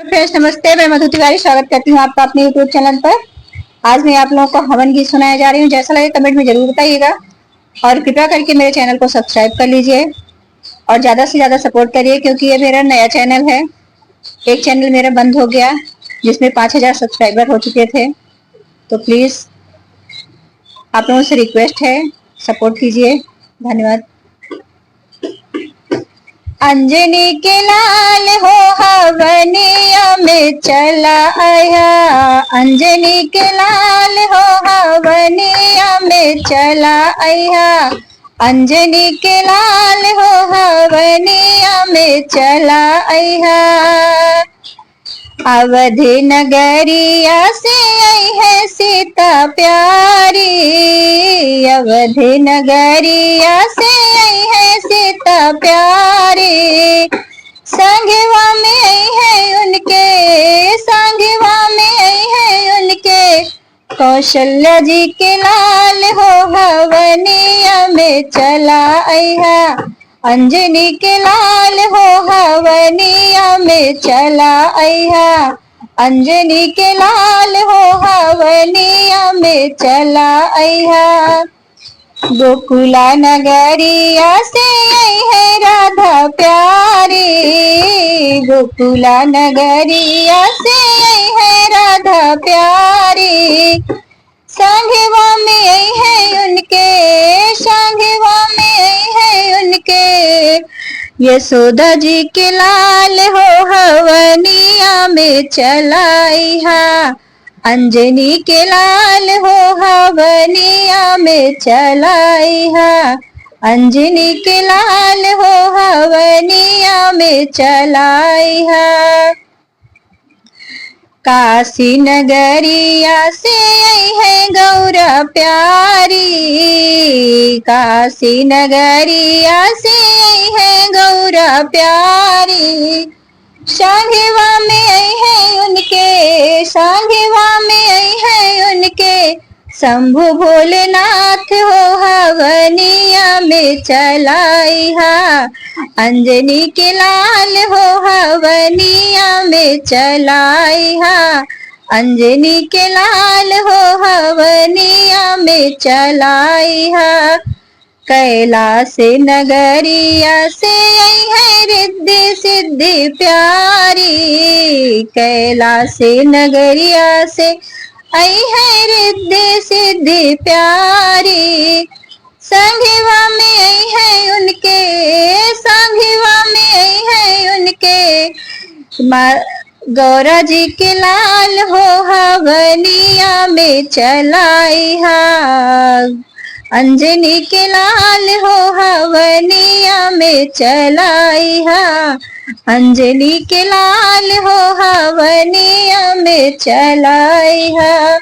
Friends नमस्ते, मैं मधु तिवारी स्वागत करती हूँ आपका अपने यूट्यूब चैनल पर। आज मैं आप लोगों को हवन गीत सुनाया जा रही हूँ। जैसा लगे कमेंट में जरूर बताइएगा और कृपया करके मेरे चैनल को सब्सक्राइब कर लीजिए और ज्यादा से ज्यादा सपोर्ट करिए, क्योंकि ये मेरा नया चैनल है। एक चैनल मेरा बंद हो गया जिसमें 5000 सब्सक्राइबर हो चुके थे, तो प्लीज आप लोगों से रिक्वेस्ट है, सपोर्ट कीजिए। धन्यवाद। अंजनी के लाल हो हवनिया में चला आया, अंजनी के लाल हो हवनिया में चला आया, अंजनी के लाल हो हवनिया में चला आया। अवधि नगरिया से आई है सीता प्यारी, अवधि नगरिया से आई है सीता प्यारी। संगवा में आई है उनके, संगवा में आई है उनके, कौशल्या जी के लाल हो हवनिया में चला आया, अंजनी के लाल हो हवनिया में चला आया, अंजनी के लाल हो हवनिया में चला आया। गोकुला नगरिया से आई है राधा प्यारी, गोकुला नगरिया से आई है राधा प्यारी। संगवा में आई है उनके, संगवा में आई है उनके, यशोदा जी के लाल हो हवनिया में चला आया, अंजनी के लाल हो हवनिया में चला आया, अंजनी के लाल हो हवनिया में चला आया। काशी नगरिया से आई है गौरा प्यारी, काशी नगरिया से आई है गौरा प्यारी। संगवा में आई है उनके, संगवा में आई है उनके, शंभु भोलेनाथ हो हवनिया में चला आया, अंजनी के लाल हो हवनिया में चला आया, अंजनी के लाल हो हवनिया में चला आया। कैलाश नगरिया से आई है रिद्धि सिद्धि प्यारी, कैलाश नगरिया से आई है रिद्धि सिद्धि प्यारी। संगवा में आई है उनके, संगवा में आई है उनके, गौरा जी के लाल हो हवनिया में चला आया, अंजनी के लाल हो हवनिया में चला आया, अंजनी के लाल हो हवनिया में चला आया।